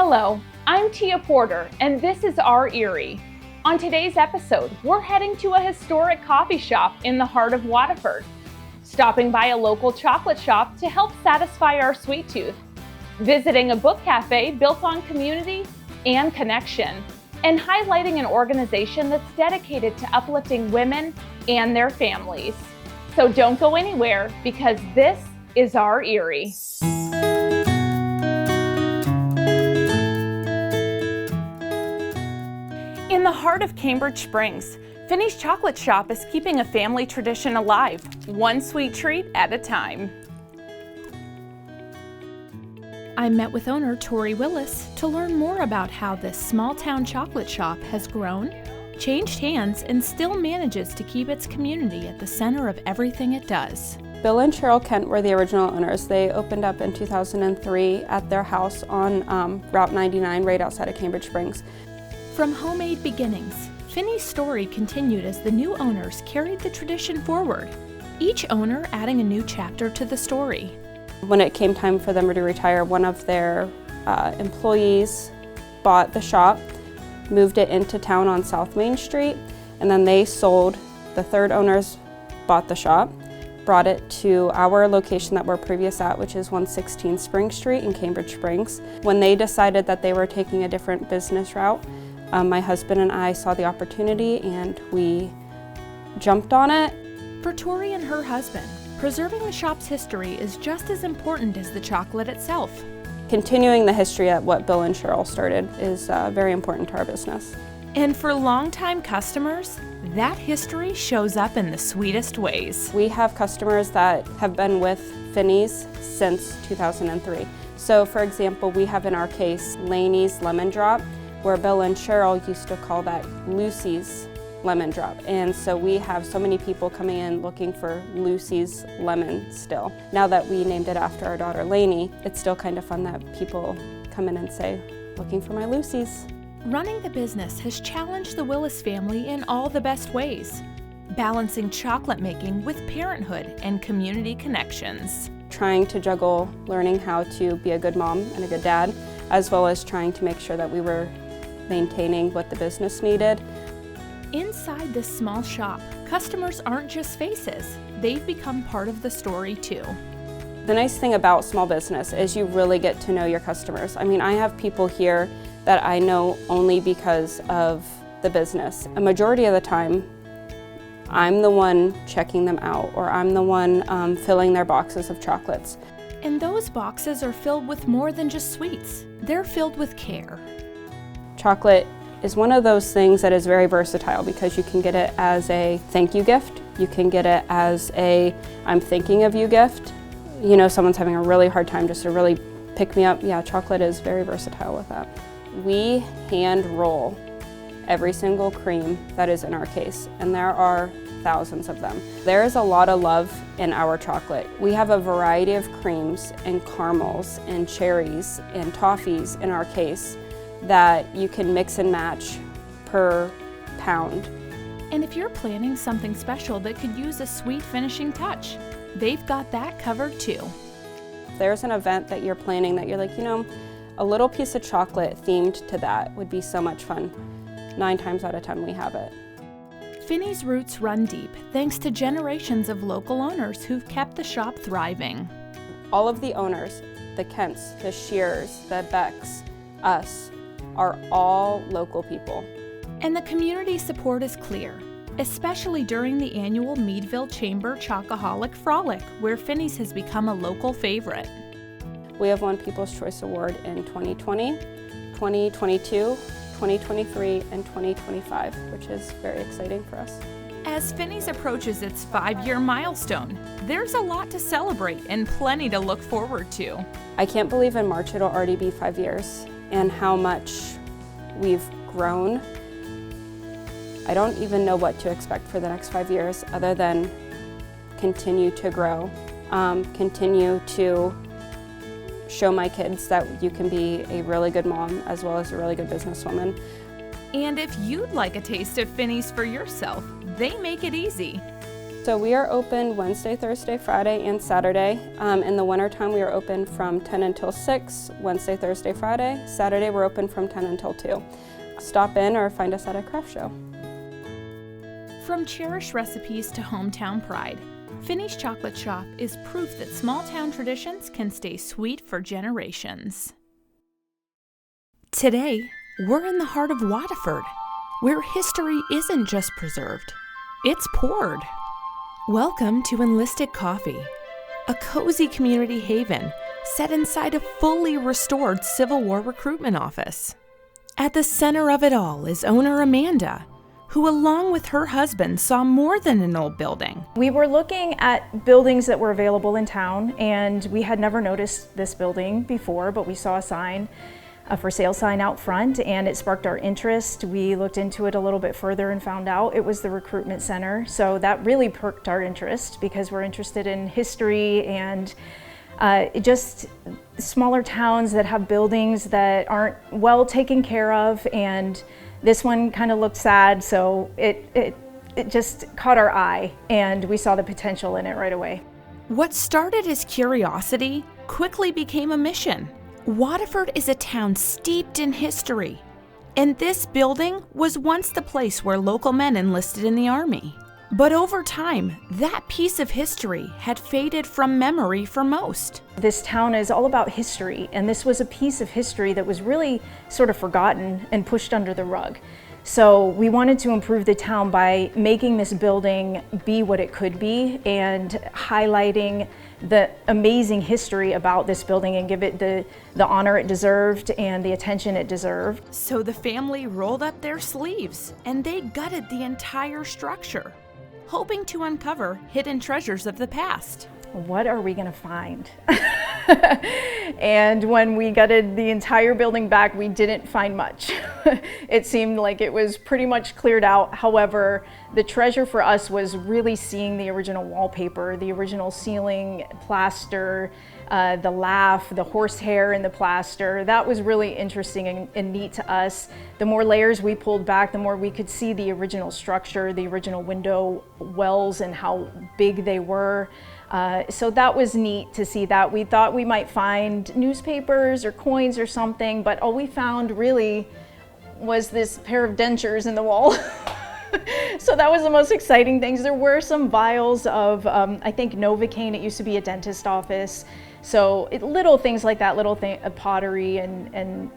Hello, I'm Tia Porter, and this is Our Erie. On today's episode, we're heading to a historic coffee shop in the heart of Waterford, stopping by a local chocolate shop to help satisfy our sweet tooth, visiting a book cafe built on community and connection, and highlighting an organization that's dedicated to uplifting women and their families. So don't go anywhere, because this is Our Erie. In the heart of Cambridge Springs, Finney's Chocolate Shop is keeping a family tradition alive, one sweet treat at a time. I met with owner Tori Willis to learn more about how this small-town chocolate shop has grown, changed hands, and still manages to keep its community at the center of everything it does. Bill and Cheryl Kent were the original owners. They opened up in 2003 at their house on Route 99 right outside of Cambridge Springs. From homemade beginnings, Finney's story continued as the new owners carried the tradition forward, each owner adding a new chapter to the story. When it came time for them to retire, one of their employees bought the shop, moved it into town on South Main Street, and then they sold. The third owners bought the shop, brought it to our location that we're previous at, which is 116 Spring Street in Cambridge Springs. When they decided that they were taking a different business route, my husband and I saw the opportunity and we jumped on it. For Tori and her husband, preserving the shop's history is just as important as the chocolate itself. Continuing the history at what Bill and Cheryl started is very important to our business. And for longtime customers, that history shows up in the sweetest ways. We have customers that have been with Finney's since 2003. So for example, we have in our case Laney's Lemon Drop, where Bill and Cheryl used to call that Lucy's Lemon Drop. And so we have so many people coming in looking for Lucy's Lemon still. Now that we named it after our daughter Laney, it's still kind of fun that people come in and say, looking for my Lucy's. Running the business has challenged the Willis family in all the best ways, balancing chocolate making with parenthood and community connections. Trying to juggle learning how to be a good mom and a good dad, as well as trying to make sure that we were maintaining what the business needed. Inside this small shop, customers aren't just faces, they've become part of the story too. The nice thing about small business is you really get to know your customers. I mean, I have people here that I know only because of the business. A majority of the time, I'm the one checking them out, or I'm the one filling their boxes of chocolates. And those boxes are filled with more than just sweets. They're filled with care. Chocolate is one of those things that is very versatile because you can get it as a thank you gift. You can get it as a I'm thinking of you gift. You know, someone's having a really hard time just to really pick me up. Yeah, chocolate is very versatile with that. We hand roll every single cream that is in our case, and there are thousands of them. There is a lot of love in our chocolate. We have a variety of creams and caramels and cherries and toffees in our case that you can mix and match per pound. And if you're planning something special that could use a sweet finishing touch, they've got that covered too. If there's an event that you're planning that you're like, you know, a little piece of chocolate themed to that would be so much fun. 9 times out of 10 we have it. Finney's roots run deep thanks to generations of local owners who've kept the shop thriving. All of the owners, the Kents, the Shearers, the Becks, us, are all local people. And the community support is clear, especially during the annual Meadville Chamber Chocoholic Frolic, where Finney's has become a local favorite. We have won People's Choice Award in 2020, 2022, 2023, and 2025, which is very exciting for us. As Finney's approaches its 5-year milestone, there's a lot to celebrate and plenty to look forward to. I can't believe in March it'll already be 5 years and how much we've grown. I don't even know what to expect for the next 5 years other than continue to grow, continue to show my kids that you can be a really good mom as well as a really good businesswoman. And if you'd like a taste of Finney's for yourself, they make it easy. So we are open Wednesday, Thursday, Friday, and Saturday. In the wintertime, we are open from 10 until 6, Wednesday, Thursday, Friday. Saturday, we're open from 10 until 2. Stop in or find us at a craft show. From cherished recipes to hometown pride, Finney's Chocolate Shop is proof that small-town traditions can stay sweet for generations. Today, we're in the heart of Waterford, where history isn't just preserved, it's poured. Welcome to Enlisted Coffee, a cozy community haven set inside a fully restored Civil War recruitment office. At the center of it all is owner Amanda, who along with her husband saw more than an old building. We were looking at buildings that were available in town, and we had never noticed this building before, but we saw a sign, a for sale sign out front, and it sparked our interest. We looked into it a little bit further and found out it was the recruitment center. So that really perked our interest because we're interested in history and just smaller towns that have buildings that aren't well taken care of. And this one kind of looked sad, so it just caught our eye, and we saw the potential in it right away. What started as curiosity quickly became a mission. Waterford is a town steeped in history, and this building was once the place where local men enlisted in the Army. But over time, that piece of history had faded from memory for most. This town is all about history, and this was a piece of history that was really sort of forgotten and pushed under the rug. So we wanted to improve the town by making this building be what it could be and highlighting the amazing history about this building and give it the honor it deserved and the attention it deserved. So the family rolled up their sleeves and they gutted the entire structure, hoping to uncover hidden treasures of the past. What are we gonna find? And when we gutted the entire building back, we didn't find much. It seemed like it was pretty much cleared out. However, the treasure for us was really seeing the original wallpaper, the original ceiling plaster, the laugh, the horsehair in the plaster. That was really interesting and neat to us. The more layers we pulled back, the more we could see the original structure, the original window wells and how big they were. So that was neat to see that. We thought we might find newspapers or coins or something, but all we found really was this pair of dentures in the wall. So that was the most exciting things. There were some vials of, I think, Novocaine. It used to be a dentist office. So little things like that, pottery and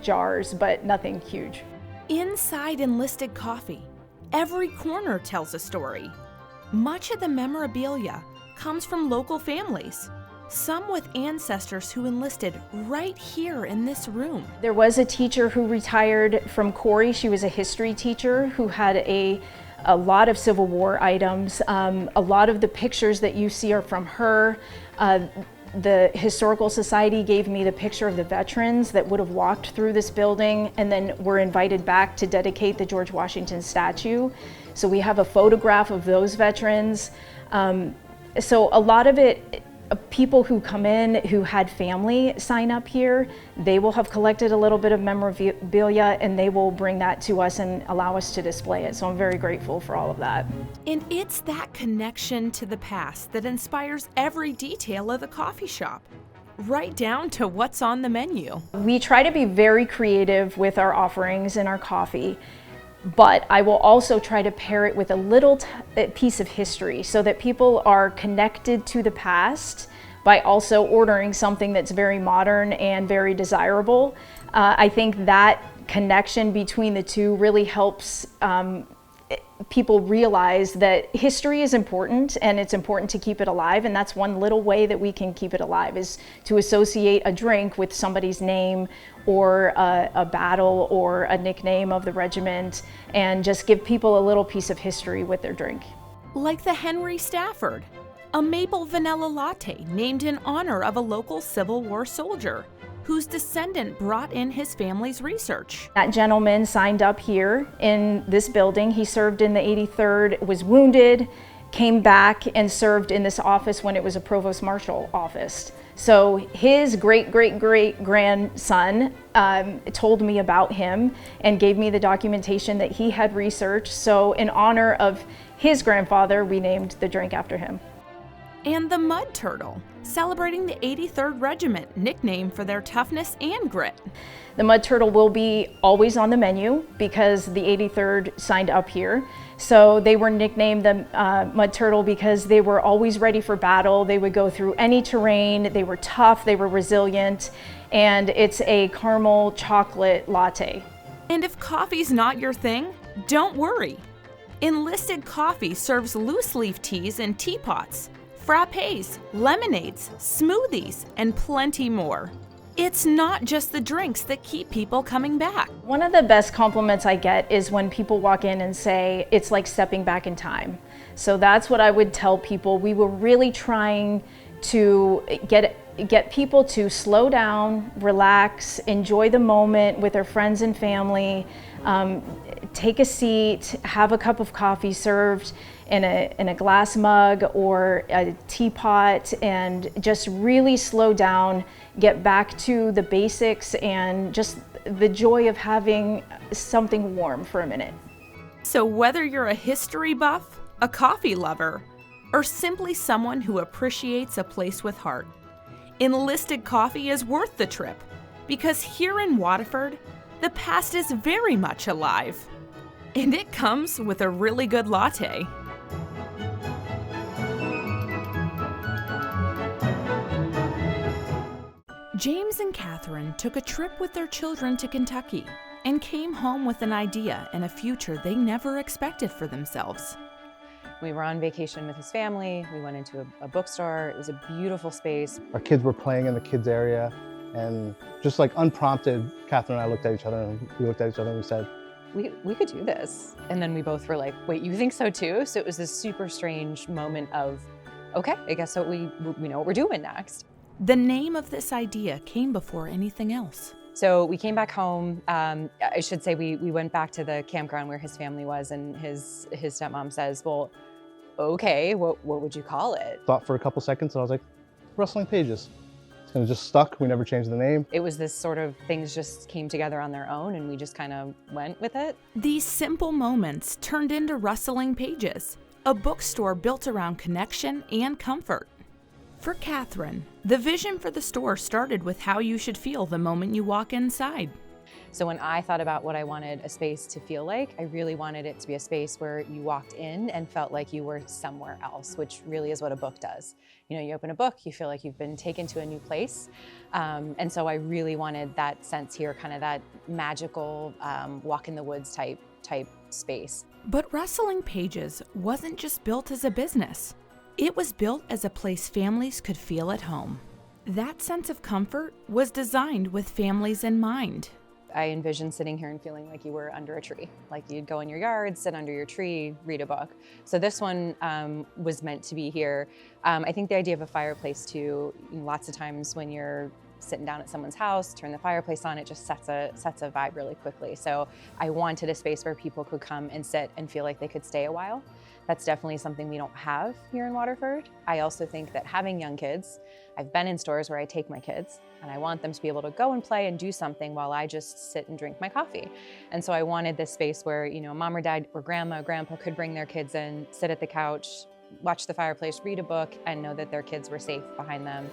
jars, but nothing huge. Inside Enlisted Coffee, every corner tells a story. Much of the memorabilia comes from local families, some with ancestors who enlisted right here in this room. There was a teacher who retired from Corey. She was a history teacher who had a lot of Civil War items. A lot of the pictures that you see are from her. The Historical Society gave me the picture of the veterans that would have walked through this building and then were invited back to dedicate the George Washington statue. So we have a photograph of those veterans. So a lot of it, people who come in who had family sign up here, they will have collected a little bit of memorabilia and they will bring that to us and allow us to display it. So I'm very grateful for all of that. And it's that connection to the past that inspires every detail of the coffee shop, right down to what's on the menu. We try to be very creative with our offerings and our coffee, but I will also try to pair it with a little piece of history so that people are connected to the past by also ordering something that's very modern and very desirable. I think that connection between the two really helps people realize that history is important and it's important to keep it alive, and that's one little way that we can keep it alive is to associate a drink with somebody's name or a battle or a nickname of the regiment and just give people a little piece of history with their drink. Like the Henry Stafford, a maple vanilla latte named in honor of a local Civil War soldier whose descendant brought in his family's research. That gentleman signed up here in this building. He served in the 83rd, was wounded, came back and served in this office when it was a provost marshal office. So his great-great-great-grandson told me about him and gave me the documentation that he had researched. So in honor of his grandfather, we named the drink after him. And the Mud Turtle, celebrating the 83rd Regiment, nicknamed for their toughness and grit. The Mud Turtle will be always on the menu because the 83rd signed up here. So they were nicknamed the Mud Turtle because they were always ready for battle. They would go through any terrain. They were tough, they were resilient, and it's a caramel chocolate latte. And if coffee's not your thing, don't worry. Enlisted Coffee serves loose leaf teas in teapots, frappes, lemonades, smoothies, and plenty more. It's not just the drinks that keep people coming back. One of the best compliments I get is when people walk in and say, it's like stepping back in time. So that's what I would tell people. We were really trying to get people to slow down, relax, enjoy the moment with their friends and family, take a seat, have a cup of coffee served in a glass mug or a teapot, and just really slow down, get back to the basics and just the joy of having something warm for a minute. So whether you're a history buff, a coffee lover, or simply someone who appreciates a place with heart, Enlisted Coffee is worth the trip, because here in Waterford, the past is very much alive. And it comes with a really good latte. James and Catherine took a trip with their children to Kentucky and came home with an idea and a future they never expected for themselves. We were on vacation with his family. We went into a bookstore. It was a beautiful space. Our kids were playing in the kids area, and just like unprompted, Catherine and I looked at each other and we said, we could do this. And then we both were like, wait, you think so too? So it was this super strange moment of, okay, I guess so we know what we're doing next. The name of this idea came before anything else. So we came back home. I should say we went back to the campground where his family was, and his stepmom says, well, okay, what would you call it? Thought for a couple seconds and I was like, Rustling Pages. And it just stuck. We never changed the name. It was this sort of things just came together on their own and we just kind of went with it. These simple moments turned into Rustling Pages, a bookstore built around connection and comfort. For Catherine, the vision for the store started with how you should feel the moment you walk inside. So when I thought about what I wanted a space to feel like, I really wanted it to be a space where you walked in and felt like you were somewhere else, which really is what a book does. You know, you open a book, you feel like you've been taken to a new place. And so I really wanted that sense here, kind of that magical walk in the woods type space. But Rustling Pages wasn't just built as a business. It was built as a place families could feel at home. That sense of comfort was designed with families in mind. I envisioned sitting here and feeling like you were under a tree, like you'd go in your yard, sit under your tree, read a book. So this one was meant to be here. I think the idea of a fireplace too, lots of times when you're sitting down at someone's house, turn the fireplace on, it just sets a vibe really quickly. So I wanted a space where people could come and sit and feel like they could stay a while. That's definitely something we don't have here in Waterford. I also think that having young kids, I've been in stores where I take my kids and I want them to be able to go and play and do something while I just sit and drink my coffee. And so I wanted this space where, you know, mom or dad or grandma or grandpa could bring their kids in, sit at the couch, watch the fireplace, read a book, and know that their kids were safe behind them.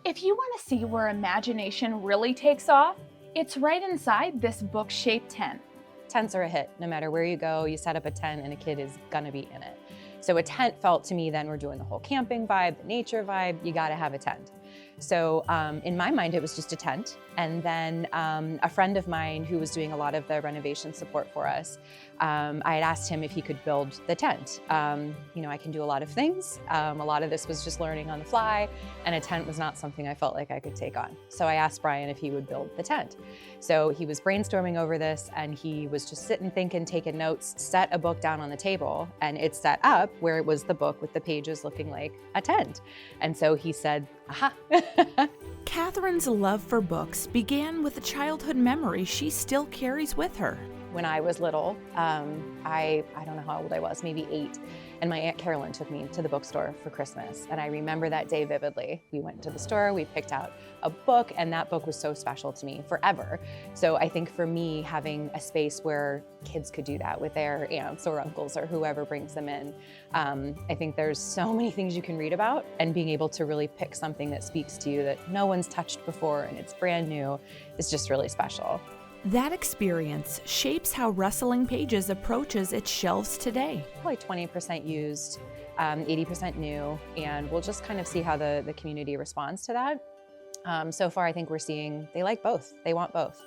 If you want to see where imagination really takes off, it's right inside this book-shaped tent. Tents are a hit. No matter where you go, you set up a tent and a kid is gonna be in it. So a tent felt to me then we're doing the whole camping vibe, the nature vibe, you gotta have a tent. So in my mind, it was just a tent. And then a friend of mine who was doing a lot of the renovation support for us, I had asked him if he could build the tent. You know, I can do a lot of things. A lot of this was just learning on the fly, and a tent was not something I felt like I could take on. So I asked Brian if he would build the tent. So he was brainstorming over this, and he was just sitting, thinking, taking notes, set a book down on the table, and it set up where it was the book with the pages looking like a tent. And so he said, aha. Catherine's love for books began with a childhood memory she still carries with her. when I was little. I don't know how old I was, maybe 8. And my Aunt Carolyn took me to the bookstore for Christmas. And I remember that day vividly. We went to the store, we picked out a book, and that book was so special to me forever. So I think for me, having a space where kids could do that with their aunts or uncles or whoever brings them in, I think there's so many things you can read about, and being able to really pick something that speaks to you that no one's touched before and it's brand new is just really special. That experience shapes how Rustling Pages approaches its shelves today. Probably 20% used, 80% new, and we'll just kind of see how the community responds to that. So far, I think we're seeing they like both. They want both.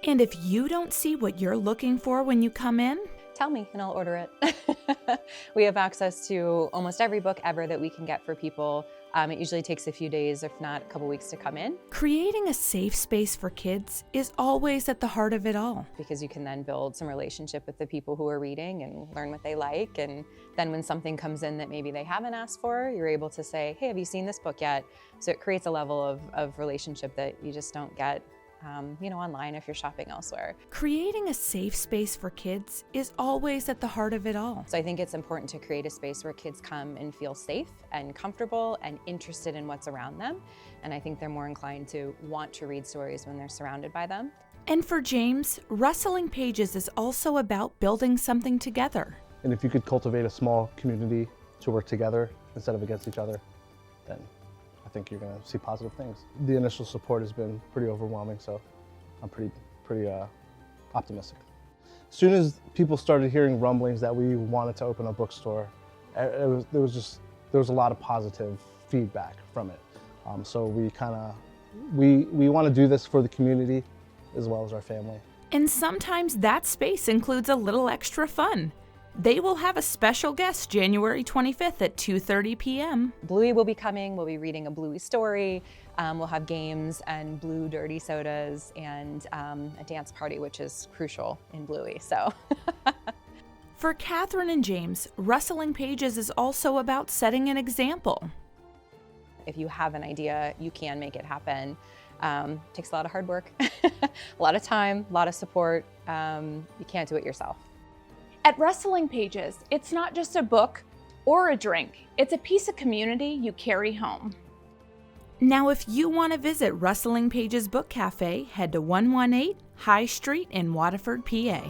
And if you don't see what you're looking for when you come in, tell me and I'll order it. We have access to almost every book ever that we can get for people. It usually takes a few days, if not a couple weeks, to come in. Creating a safe space for kids is always at the heart of it all. Because you can then build some relationship with the people who are reading and learn what they like. And then when something comes in that maybe they haven't asked for, you're able to say, hey, have you seen this book yet? So it creates a level of relationship that you just don't get online if you're shopping elsewhere. Creating a safe space for kids is always at the heart of it all. So I think it's important to create a space where kids come and feel safe and comfortable and interested in what's around them. And I think they're more inclined to want to read stories when they're surrounded by them. And for James, Rustling Pages is also about building something together. And if you could cultivate a small community to work together instead of against each other, then I think you're going to see positive things. The initial support has been pretty overwhelming, so I'm pretty optimistic. As soon as people started hearing rumblings that we wanted to open a bookstore, there was a lot of positive feedback from it. So we want to do this for the community as well as our family. And sometimes that space includes a little extra fun. They will have a special guest January 25th at 2:30 p.m. Bluey will be coming. We'll be reading a Bluey story. We'll have games and blue dirty sodas and a dance party, which is crucial in Bluey. So. For Catherine and James, Rustling Pages is also about setting an example. If you have an idea, you can make it happen. Takes a lot of hard work, a lot of time, a lot of support. You can't do it yourself. At Rustling Pages, it's not just a book or a drink. It's a piece of community you carry home. Now, if you want to visit Rustling Pages Book Cafe, head to 118 High Street in Waterford, PA.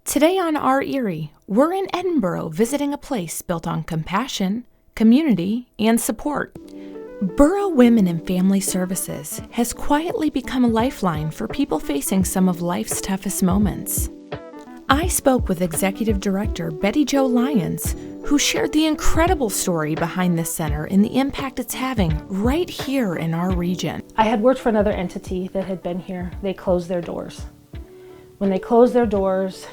Today on Our Erie, we're in Edinburgh visiting a place built on compassion, community, and support. Boro Women and Family Services has quietly become a lifeline for people facing some of life's toughest moments. I spoke with Executive Director Betty Jo Lyons, who shared the incredible story behind this center and the impact it's having right here in our region. I had worked for another entity that had been here. They closed their doors. When they closed their doors,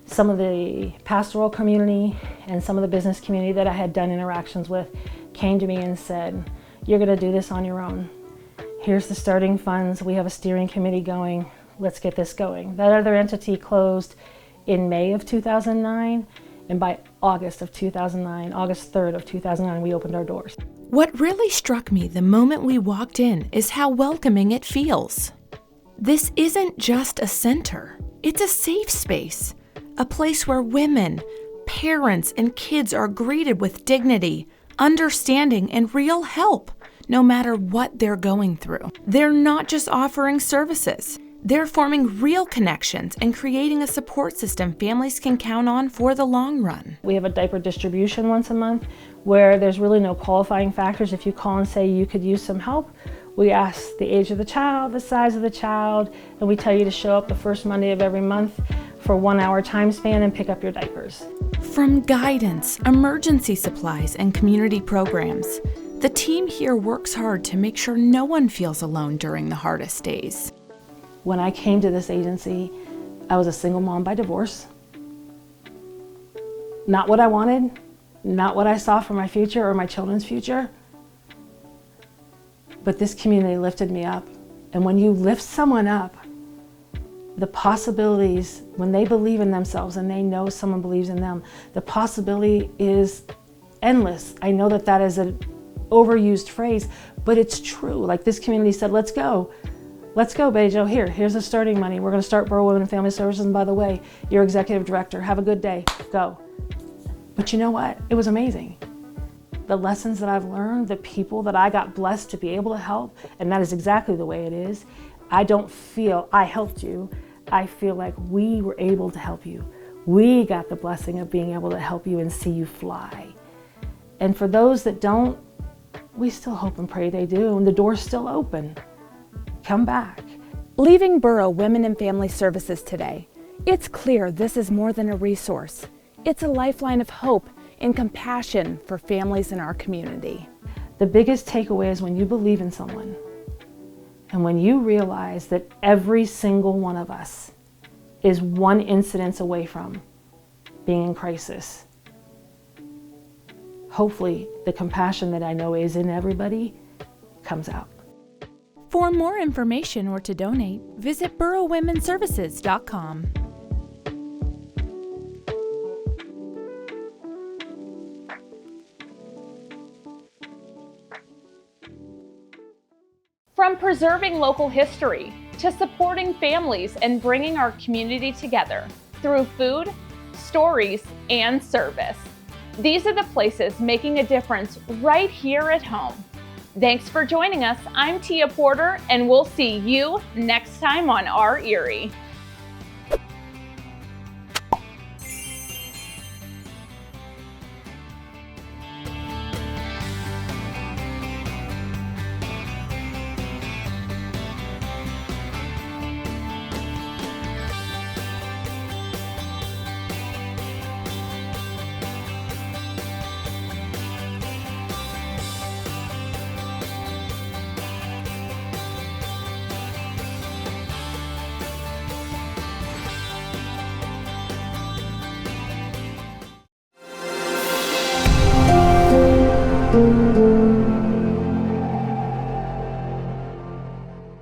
some of the pastoral community and some of the business community that I had done interactions with came to me and said, you're going to do this on your own. Here's the starting funds. We have a steering committee going. Let's get this going. That other entity closed in May of 2009, and by August of 2009, August 3rd of 2009, we opened our doors. What really struck me the moment we walked in is how welcoming it feels. This isn't just a center. It's a safe space, a place where women, parents, and kids are greeted with dignity, understanding, and real help, no matter what they're going through. They're not just offering services. They're forming real connections and creating a support system families can count on for the long run. We have a diaper distribution once a month where there's really no qualifying factors. If you call and say you could use some help, we ask the age of the child, the size of the child, and we tell you to show up the first Monday of every month for 1 hour time span and pick up your diapers. From guidance, emergency supplies, and community programs, the team here works hard to make sure no one feels alone during the hardest days. When I came to this agency, I was a single mom by divorce. Not what I wanted, not what I saw for my future or my children's future. But this community lifted me up. And when you lift someone up, the possibilities, when they believe in themselves and they know someone believes in them, the possibility is endless. I know that that is overused phrase, but it's true. Like this community said, let's go, Bejo, here's the starting money. We're gonna start Boro Women and Family Services, and by the way, your executive director, have a good day, go. But you know what? It was amazing. The lessons that I've learned, the people that I got blessed to be able to help, and that is exactly the way it is. I don't feel I helped you. I feel like we were able to help you. We got the blessing of being able to help you and see you fly. And for those that don't, we still hope and pray they do, and the door's still open. Come back. Leaving Boro Women and Family Services today, it's clear this is more than a resource. It's a lifeline of hope and compassion for families in our community. The biggest takeaway is when you believe in someone and when you realize that every single one of us is one incident away from being in crisis. Hopefully the compassion that I know is in everybody comes out. For more information or to donate, visit BoroWomenServices.com. From preserving local history to supporting families and bringing our community together through food, stories, and service. These are the places making a difference right here at home. Thanks for joining us. I'm Tia Porter, and we'll see you next time on Our Erie.